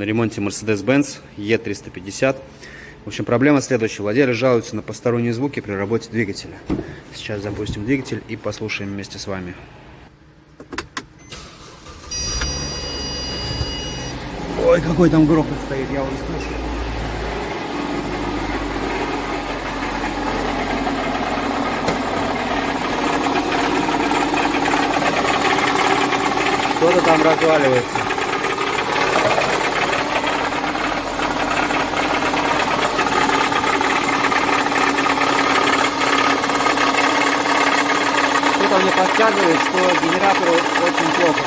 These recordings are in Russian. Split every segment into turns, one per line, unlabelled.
на ремонте Mercedes-Benz E350. В общем, проблема следующая. Владельцы жалуются на посторонние звуки при работе двигателя. Сейчас запустим двигатель и послушаем вместе с вами. Ой, какой там грохот стоит, я уже слышу. Что-то там разваливается. Что-то мне подсказывает, что генератору очень плохо.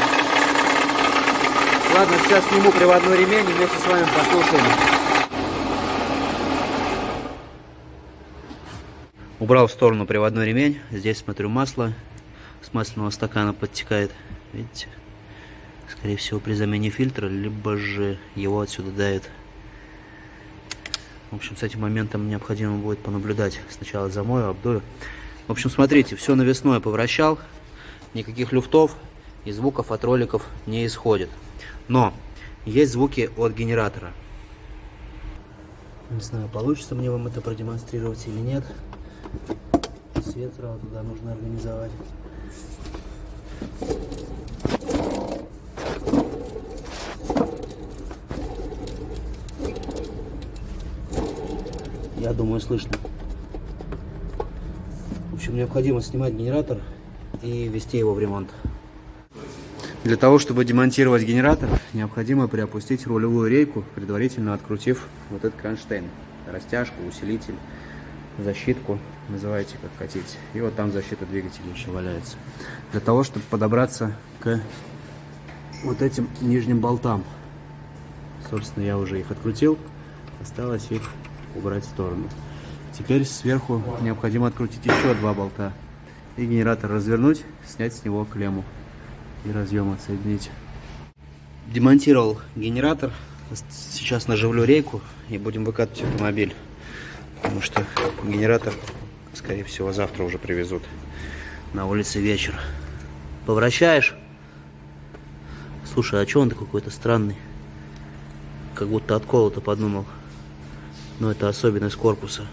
Ладно, сейчас сниму приводной ремень и вместе с вами послушаем. Убрал в сторону приводной ремень. Здесь, смотрю, масло с масляного стакана подтекает. Видите? Скорее всего, при замене фильтра, либо же его отсюда давит. В общем, с этим моментом необходимо будет понаблюдать. Сначала замою, обдую. В общем, смотрите, все навесное повращал. Никаких люфтов и звуков от роликов не исходит. Но есть звуки от генератора. Не знаю, получится мне вам это продемонстрировать или нет. Свет сразу туда нужно организовать. Я думаю, слышно. В общем, необходимо снимать генератор и ввести его в ремонт. Для того, чтобы демонтировать генератор, необходимо приопустить рулевую рейку, предварительно открутив вот этот кронштейн. Растяжку, усилитель, защитку, называйте как хотите. И вот там защита двигателя еще валяется. Для того, чтобы подобраться к вот этим нижним болтам. Собственно, я уже их открутил. Осталось их убрать в сторону. Теперь сверху необходимо открутить еще два болта. И генератор развернуть, снять с него клемму. И разъем отсоединить. Демонтировал генератор. Сейчас наживлю рейку и будем выкатывать автомобиль. Потому что генератор, скорее всего, завтра уже привезут. На улице вечер. Повращаешь? Слушай, а что он такой какой-то странный? Как будто отколото подумал. Но это особенность корпуса.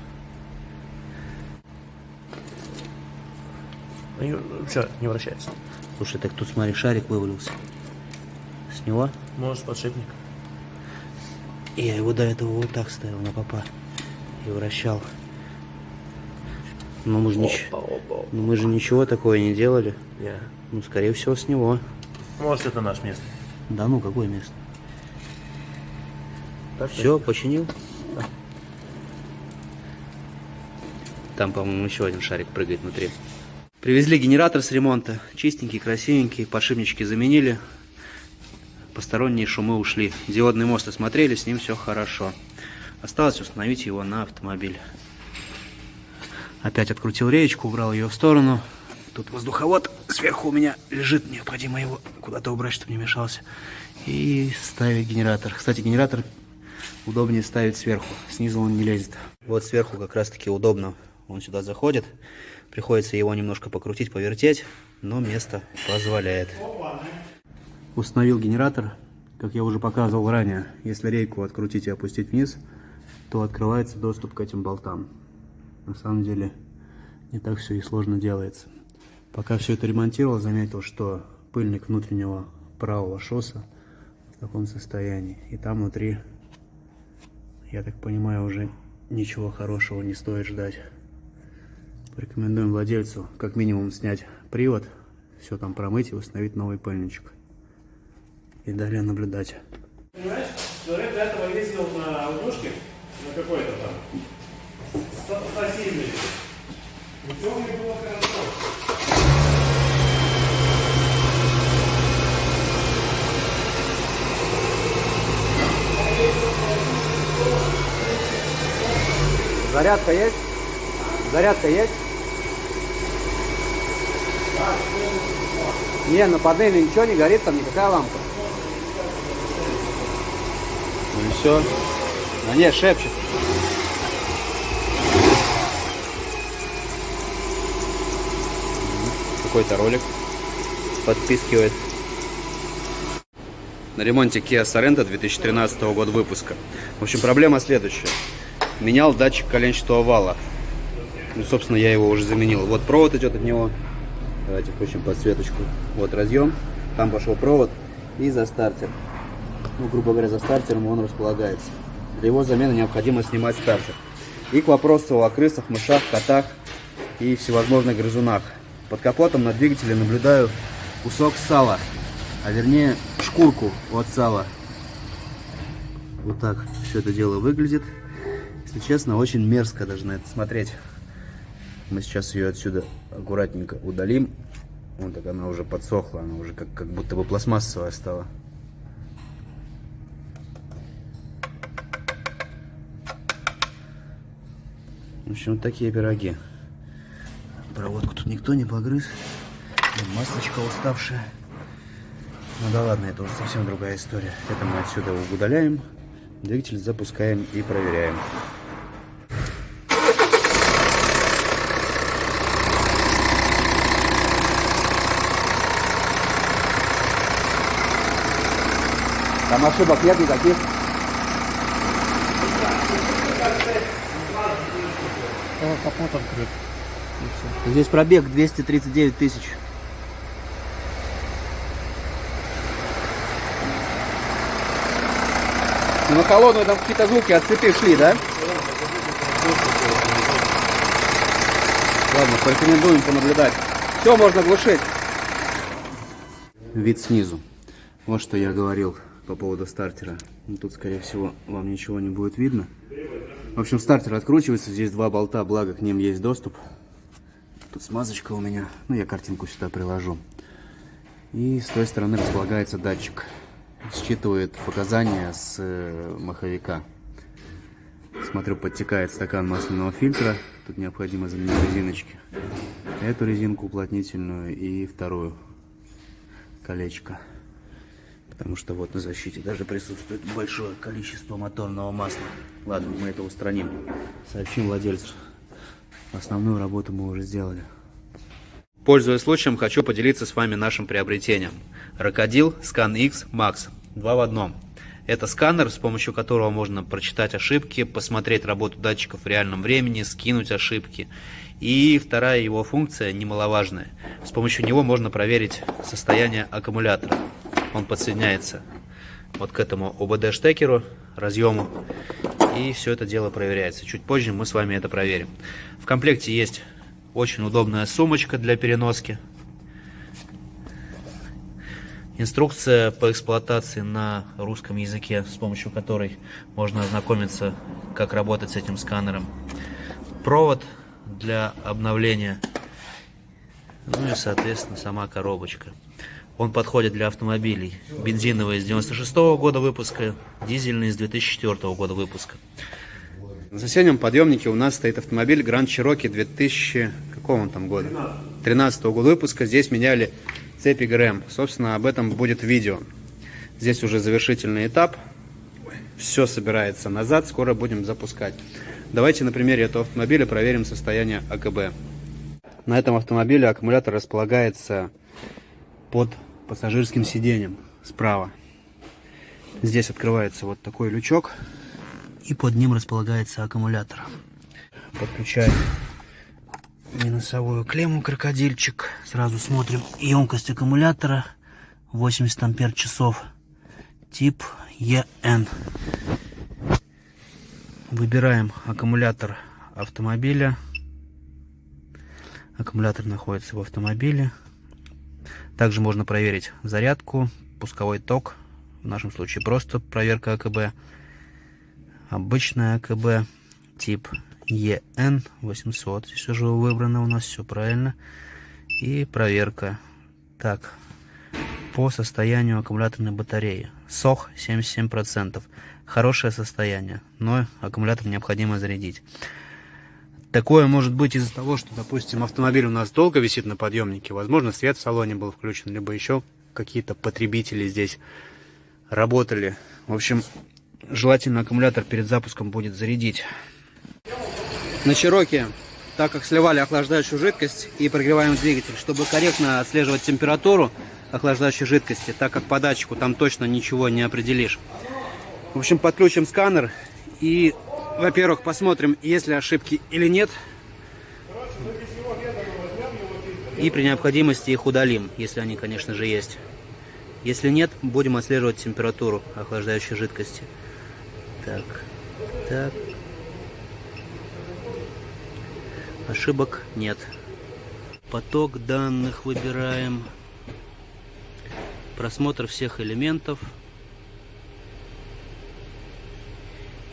Все, не вращается.
Слушай, так тут, смотри, шарик вывалился. С него?
Может, подшипник.
Я его до этого вот так ставил на попа. И вращал. Но мы же, мы же ничего такого не делали.
Yeah.
Ну, скорее всего, с него.
Может, это наше место.
Да ну, какое место?
Так,
все, починил? Да. Там, по-моему, еще один шарик прыгает внутри. Привезли генератор с ремонта. Чистенький, красивенький. Подшипнички заменили. Посторонние шумы ушли. Диодный мост осмотрели, с ним все хорошо. Осталось установить его на автомобиль. Опять открутил реечку, убрал ее в сторону. Тут воздуховод сверху у меня лежит. Необходимо его куда-то убрать, чтобы не мешался. И ставить генератор. Кстати, генератор удобнее ставить сверху. Снизу он не лезет. Вот сверху как раз таки удобно. Он сюда заходит. Приходится его немножко покрутить, повертеть. Но место позволяет. Установил генератор. Как я уже показывал ранее, если рейку открутить и опустить вниз, то открывается доступ к этим болтам. На самом деле не так все и сложно делается. Пока все это ремонтировал, заметил, что пыльник внутреннего правого шосса в таком состоянии. И там внутри, я так понимаю, уже ничего хорошего не стоит ждать. Порекомендуем владельцу как минимум снять привод, все там промыть и установить новый пыльничек. И далее наблюдать.
Понимаешь, человек до этого ездил на аудюшке, на какой-то там, стасильный. И все у них было хорошо.
Зарядка есть? Зарядка есть? Не, на панели ничего не горит, там никакая лампа. Ну и все. Да нет, шепчет. Какой-то ролик подпискивает. на ремонте Kia Sorento 2013 года выпуска. В общем, проблема следующая. Менял датчик коленчатого вала. Ну, собственно, я его уже заменил. Вот провод идет от него. Давайте включим подсветочку. Вот разъем. Там пошел провод. И за стартер. Ну, грубо говоря, за стартером он располагается. Для его замены необходимо снимать стартер. И к вопросу о крысах, мышах, котах и всевозможных грызунах. Под капотом на двигателе наблюдаю кусок сала. А вернее, шкурку от сала. Вот так все это дело выглядит. Если честно, очень мерзко даже на это смотреть. Мы сейчас ее отсюда аккуратненько удалим. Вот так она уже подсохла, она уже как будто бы пластмассовая стала. В общем, вот такие пироги. Проводку тут никто не погрыз. Масочка уставшая. Ну да ладно, это уже совсем другая история. Это мы отсюда удаляем, двигатель запускаем и проверяем. Там ошибок нет никаких.
Капот открыт.
Здесь пробег 239 тысяч. На холодную там какие-то звуки от цепи шли, да? Ладно, порекомендуем понаблюдать. Все можно глушить. Вид снизу. Вот что я говорил по поводу стартера. Ну, тут, скорее всего, вам ничего не будет видно. В общем, стартер откручивается. Здесь два болта, благо к ним есть доступ. Тут смазочка у меня. Ну, я картинку сюда приложу. И с той стороны располагается датчик. Считывает показания с маховика. Смотрю, подтекает стакан масляного фильтра. Тут необходимо заменить резиночки. Эту резинку уплотнительную и вторую колечко. Потому что вот на защите даже присутствует большое количество моторного масла. Ладно, мы это устраним. Сообщим владельцу. Основную работу мы уже сделали. Пользуясь случаем, хочу поделиться с вами нашим приобретением. Rocodil ScanX Max 2 в 1. Это сканер, с помощью которого можно прочитать ошибки, посмотреть работу датчиков в реальном времени, скинуть ошибки. И вторая его функция, немаловажная. С помощью него можно проверить состояние аккумулятора. Он подсоединяется вот к этому ОБД-штекеру, разъему. И все это дело проверяется. Чуть позже мы с вами это проверим. В комплекте есть очень удобная сумочка для переноски. Инструкция по эксплуатации на русском языке, с помощью которой можно ознакомиться, как работать с этим сканером. Провод для обновления. Ну и, соответственно, сама коробочка. Он подходит для автомобилей. Бензиновый с 96 года выпуска, дизельный с 2004 года выпуска. На соседнем подъемнике у нас стоит автомобиль Grand Cherokee 2000, какого он там года? 13 года выпуска. Здесь меняли цепи ГРМ. Собственно, об этом будет видео. Здесь уже завершительный этап. Все собирается назад, скоро будем запускать. Давайте на примере этого автомобиля проверим состояние АКБ. На этом автомобиле аккумулятор располагается под пассажирским сиденьем справа. Здесь открывается вот такой лючок. И под ним располагается аккумулятор. Подключаем минусовую клемму крокодильчик. Сразу смотрим емкость аккумулятора. 80 ампер часов. Тип EN. Выбираем аккумулятор автомобиля. Аккумулятор находится в автомобиле. Также можно проверить зарядку, пусковой ток. В нашем случае просто проверка АКБ. Обычная АКБ, тип EN 800. Здесь уже выбрано у нас, все правильно. И проверка. Так, по состоянию аккумуляторной батареи. СОХ 77%. Хорошее состояние, но аккумулятор необходимо зарядить. Такое может быть из-за того, что, допустим, автомобиль у нас долго висит на подъемнике. Возможно, свет в салоне был включен, либо еще какие-то потребители здесь работали. В общем, желательно аккумулятор перед запуском будет зарядить. На Cherokee, так как сливали охлаждающую жидкость и прогреваем двигатель, чтобы корректно отслеживать температуру, охлаждающей жидкости, так как по датчику там точно ничего не определишь. В общем, подключим сканер и, во-первых, посмотрим, есть ли ошибки или нет. И при необходимости их удалим, если они, конечно же, есть. Если нет, будем отслеживать температуру охлаждающей жидкости. Так, так. Ошибок нет. Поток данных выбираем. Просмотр всех элементов.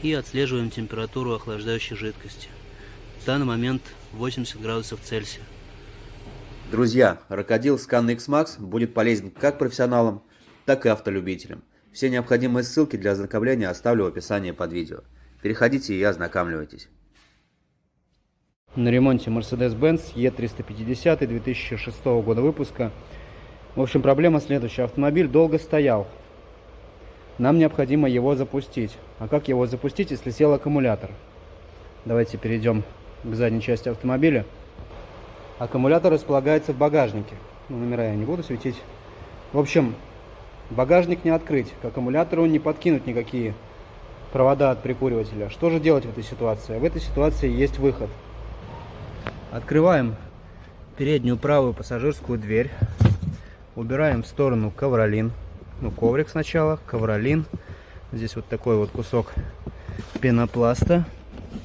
И отслеживаем температуру охлаждающей жидкости. В данный момент 80 градусов Цельсия.
Друзья, Рокодил Scan X Max будет полезен как профессионалам, так и автолюбителям. Все необходимые ссылки для ознакомления оставлю в описании под видео. Переходите и ознакомьтесь.
На ремонте Mercedes-Benz E350 2006 года выпуска. В общем, проблема следующая. Автомобиль долго стоял. Нам необходимо его запустить. А как его запустить, если сел аккумулятор? Давайте перейдем к задней части автомобиля. Аккумулятор располагается в багажнике. Номера я не буду светить. В общем, багажник не открыть. К аккумулятору не подкинуть никакие провода от прикуривателя. Что же делать в этой ситуации? В этой ситуации есть выход. Открываем переднюю правую пассажирскую дверь. Убираем в сторону ковролин. Ну, коврик сначала, ковролин. Здесь вот такой вот кусок пенопласта.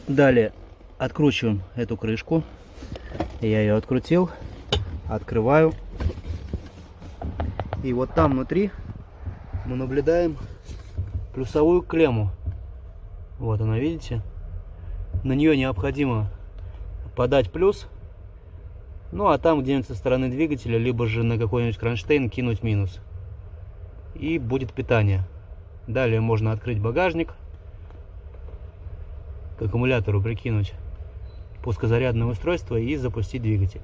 Далее откручиваем эту крышку. Я ее открутил. Открываю. И вот там внутри мы наблюдаем плюсовую клемму. Вот она, видите? На нее необходимо подать плюс. Ну а там где-нибудь со стороны двигателя, либо же на какой-нибудь кронштейн кинуть минус. И будет питание. Далее можно открыть багажник. К аккумулятору прикинуть пускозарядное устройство и запустить двигатель.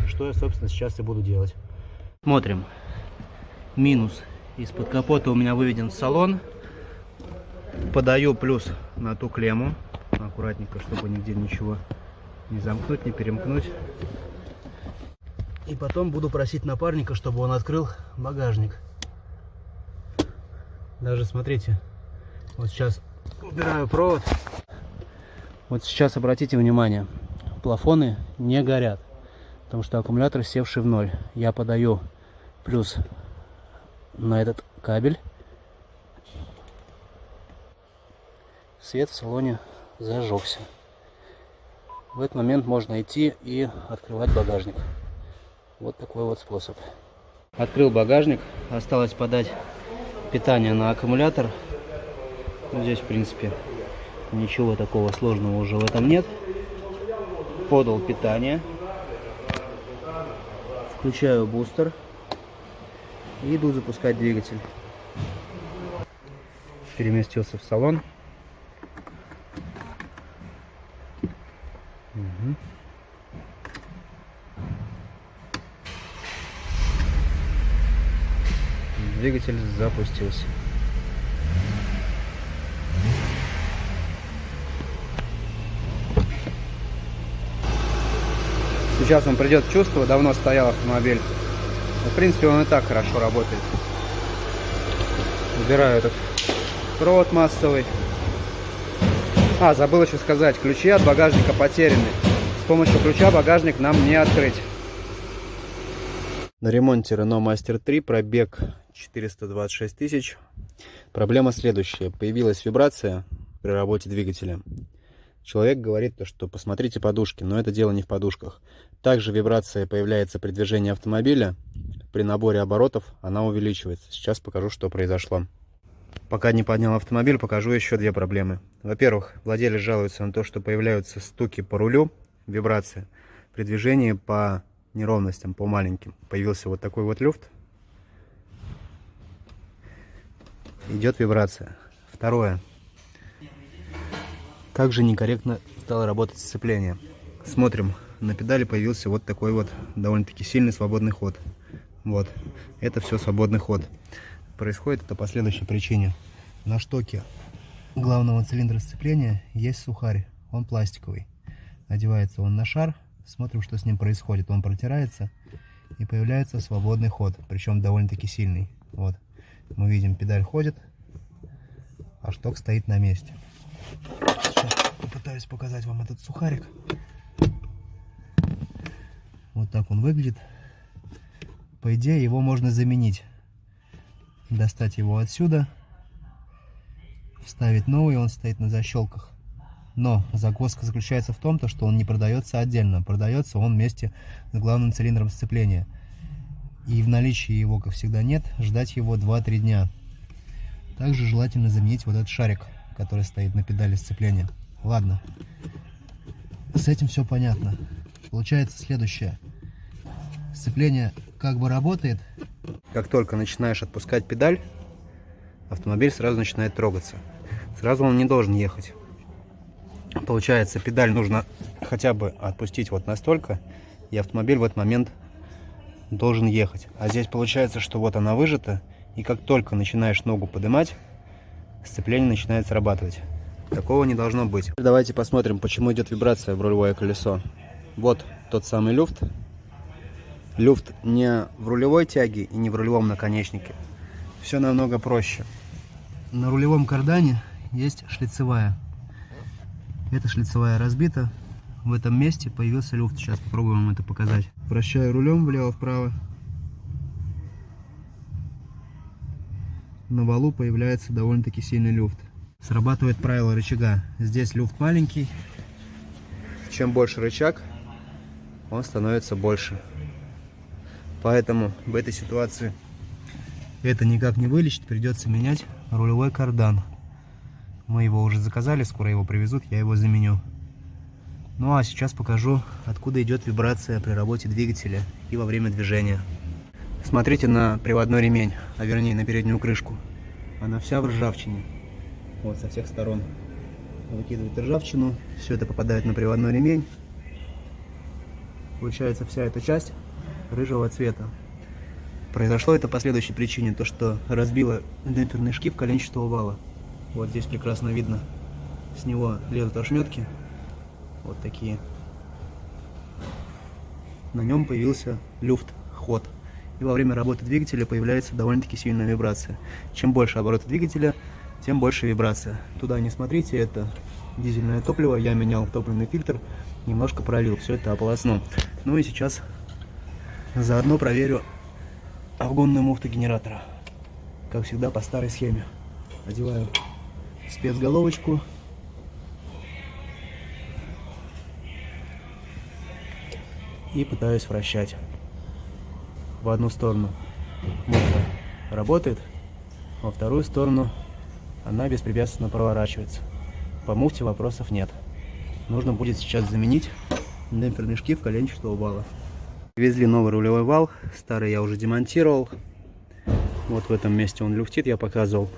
Что я, собственно, сейчас и буду делать. Смотрим. Минус из-под капота у меня выведен в салон. Подаю плюс на ту клемму. Аккуратненько, чтобы нигде ничего не замкнуть, не перемкнуть. И потом буду просить напарника, чтобы он открыл багажник. Даже смотрите, вот сейчас убираю провод. Вот сейчас обратите внимание, плафоны не горят, потому что аккумулятор севший в ноль. Я подаю плюс на этот кабель. Свет в салоне зажегся. В этот момент можно идти и открывать багажник. Вот такой вот способ. Открыл багажник, осталось подать питание на аккумулятор. Здесь, в принципе, ничего такого сложного уже в этом нет. Подал питание. Включаю бустер. И иду запускать двигатель. Переместился в салон. Угу. Двигатель запустился. Сейчас он придет в чувство, давно стоял автомобиль. Но, в принципе, он и так хорошо работает. Убираю этот провод массовый. Забыл еще сказать, ключи от багажника потеряны. С помощью ключа багажник нам не открыть. На ремонте Renault Master 3, пробег 426 тысяч. Проблема следующая. Появилась вибрация при работе двигателя. Человек говорит, что посмотрите подушки, но это дело не в подушках. Также вибрация появляется при движении автомобиля. При наборе оборотов она увеличивается. Сейчас покажу, что произошло. Пока не поднял автомобиль, покажу еще две проблемы. Во-первых, владелец жалуется на то, что появляются стуки по рулю, вибрация при движении по неровностям, по маленьким. Появился вот такой вот люфт. Идет вибрация. Второе. Также некорректно стало работать сцепление. Смотрим, на педали появился вот такой вот довольно-таки сильный свободный ход. Вот, это все свободный ход. Происходит это по следующей причине. На штоке главного цилиндра сцепления есть сухарь, он пластиковый. Надевается он на шар, смотрим, что с ним происходит. Он протирается и появляется свободный ход, причем довольно-таки сильный. Вот, мы видим, педаль ходит, а шток стоит на месте. Сейчас попытаюсь показать вам этот сухарик. Вот так он выглядит. По идее, его можно заменить. Достать его отсюда, вставить новый, он стоит на защелках. Но загвоздка заключается в том, что он не продается отдельно. Продается он вместе с главным цилиндром сцепления. И в наличии его, как всегда, нет. Ждать его 2-3 дня. Также желательно заменить вот этот шарик, который стоит на педали сцепления. Ладно. С этим все понятно. Получается следующее. Сцепление как бы работает. Как только начинаешь отпускать педаль, автомобиль сразу начинает трогаться. Сразу он не должен ехать. Получается, педаль нужно хотя бы отпустить вот настолько, и автомобиль в этот момент должен ехать. А здесь получается, что вот она выжата, и как только начинаешь ногу поднимать, сцепление начинает срабатывать. Такого не должно быть. Давайте посмотрим, почему идет вибрация в рулевое колесо. Вот тот самый люфт. Люфт не в рулевой тяге и не в рулевом наконечнике. Все намного проще. На рулевом кардане есть шлицевая. Эта шлицевая разбита. В этом месте появился люфт. Сейчас попробуем вам это показать. Вращаю рулем влево-вправо. На валу появляется довольно-таки сильный люфт. Срабатывает правило рычага. Здесь люфт маленький. Чем больше рычаг, он становится больше. Поэтому в этой ситуации это никак не вылечить. Придется менять рулевой кардан. Мы его уже заказали, скоро его привезут, я его заменю. Ну а сейчас покажу, откуда идет вибрация при работе двигателя и во время движения. Смотрите на приводной ремень, а вернее на переднюю крышку. Она вся в ржавчине. Вот со всех сторон выкидывает ржавчину. Все это попадает на приводной ремень. Получается вся эта часть рыжего цвета. Произошло это по следующей причине. То, что разбило демпферный шкив коленчатого вала. Вот здесь прекрасно видно. С него лезут ошметки. Вот такие. На нем появился люфт, ход. И во время работы двигателя появляется довольно-таки сильная вибрация. Чем больше обороты двигателя, тем больше вибрация. Туда не смотрите, это дизельное топливо. Я менял топливный фильтр, немножко пролил, все это ополоснул. Ну и сейчас заодно проверю обгонную муфту генератора. Как всегда по старой схеме. Одеваю спецголовочку. И пытаюсь вращать. В одну сторону муфта работает, во вторую сторону она беспрепятственно проворачивается. По муфте вопросов нет. Нужно будет сейчас заменить демпферный шкив коленчатого вала. Привезли новый рулевой вал, старый я уже демонтировал. Вот в этом месте он люфтит, я показывал.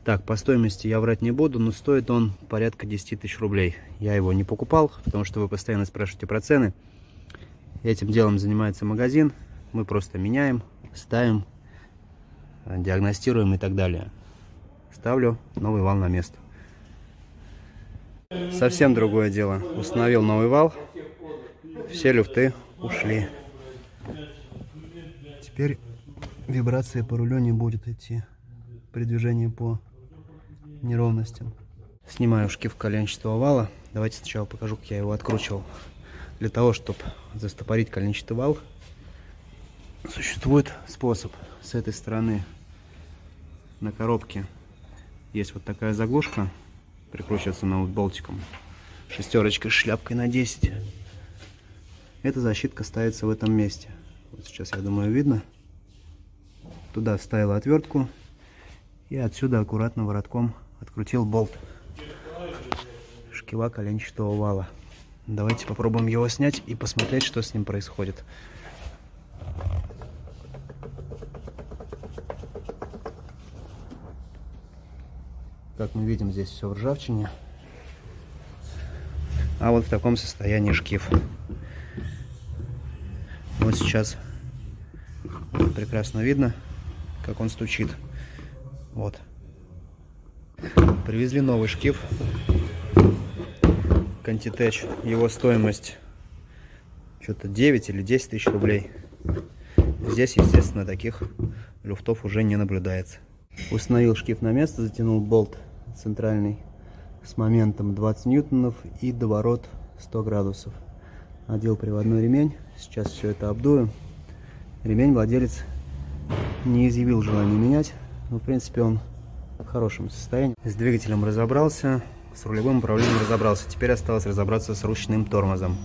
Так, по стоимости я врать не буду, но стоит он порядка 10 тысяч рублей. Я его не покупал, потому что вы постоянно спрашиваете про цены. Этим делом занимается магазин. Мы просто меняем, ставим, диагностируем и так далее. Ставлю новый вал на место. Совсем другое дело. Установил новый вал. Все люфты ушли. Теперь вибрация по рулю не будет идти при движении по неровностям. Снимаю шкив коленчатого вала. Давайте сначала покажу, как я его откручивал. Для того, чтобы застопорить коленчатый вал, существует способ. С этой стороны на коробке есть вот такая заглушка, прикручивается она вот болтиком, шестерочкой с шляпкой на 10. Эта защитка ставится в этом месте. Вот сейчас, я думаю, видно. Туда вставил отвертку и отсюда аккуратно воротком открутил болт шкива коленчатого вала. Давайте попробуем его снять и посмотреть, что с ним происходит. Как мы видим, здесь все в ржавчине. А вот в таком состоянии шкив. Вот сейчас прекрасно видно, как он стучит. Вот. Привезли новый шкив. Кантитеч. Его стоимость что-то 9 или 10 тысяч рублей. Здесь, естественно, таких люфтов уже не наблюдается. Установил шкив на место, затянул болт центральный с моментом 20 ньютонов и доворот 100 градусов. Надел приводной ремень. Сейчас все это обдую. Ремень владелец не изъявил желания менять, но в принципе он в хорошем состоянии. С двигателем разобрался, с рулевым управлением разобрался. Теперь осталось разобраться с ручным тормозом.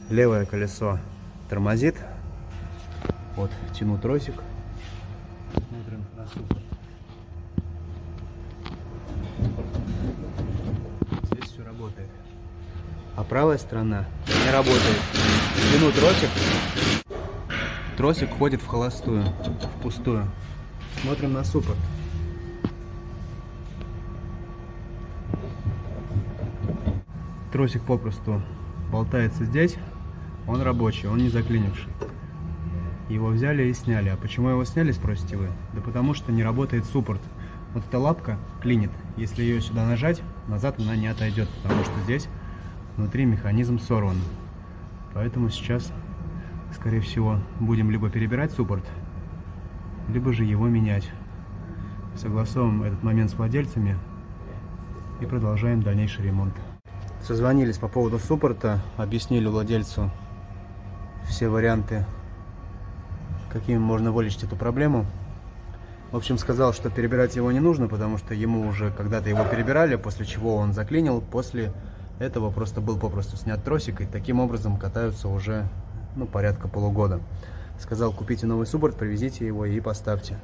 Левое колесо тормозит. Вот, тяну тросик. Смотрим на суппорт. Здесь все работает. А правая сторона не работает. Тяну тросик. Тросик ходит в холостую, в пустую. Смотрим на суппорт. Тросик попросту болтается здесь. Он рабочий, он не заклинивший. Его взяли и сняли. А почему его сняли, спросите вы? Да потому что не работает суппорт. Вот эта лапка клинит. Если ее сюда нажать, назад она не отойдет, потому что здесь внутри механизм сорван. Поэтому сейчас, скорее всего, будем либо перебирать суппорт, либо же его менять. Согласовываем этот момент с владельцами и продолжаем дальнейший ремонт. Созвонились по поводу суппорта, объяснили владельцу все варианты, какими можно вылечить эту проблему. В общем, сказал, что перебирать его не нужно, потому что ему уже когда-то его перебирали, после чего он заклинил. После этого просто был попросту снят тросик, и таким образом катаются уже порядка полугода. Сказал, купите новый суппорт, привезите его и поставьте.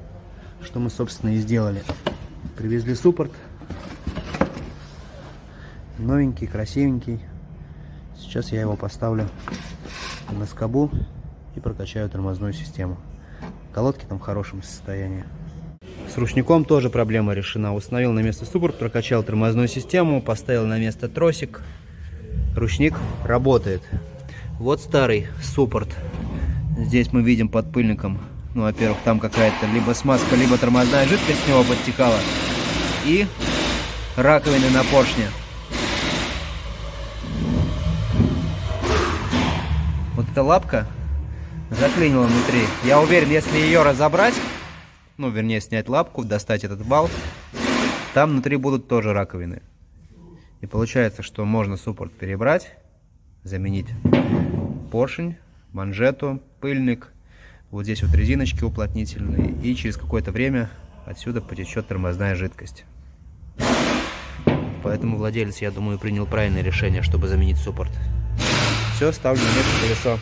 Что мы, собственно, и сделали. Привезли суппорт. Новенький, красивенький. Сейчас я его поставлю на скобу и прокачаю тормозную систему. Колодки там в хорошем состоянии. С ручником тоже проблема решена. Установил на место суппорт, прокачал тормозную систему, поставил на место тросик. Ручник работает. Вот старый суппорт. Здесь мы видим под пыльником, во-первых, там какая-то либо смазка, либо тормозная жидкость с него подтекала. И раковины на поршне. Вот эта лапка заклинила внутри. Я уверен, если ее разобрать, вернее снять лапку, достать этот вал, там внутри будут тоже раковины. И получается, что можно суппорт перебрать, заменить поршень, манжету, пыльник, вот здесь вот резиночки уплотнительные, и через какое-то время отсюда потечет тормозная жидкость. Поэтому владелец, я думаю, принял правильное решение, чтобы заменить суппорт. Все, ставлю на место колесо.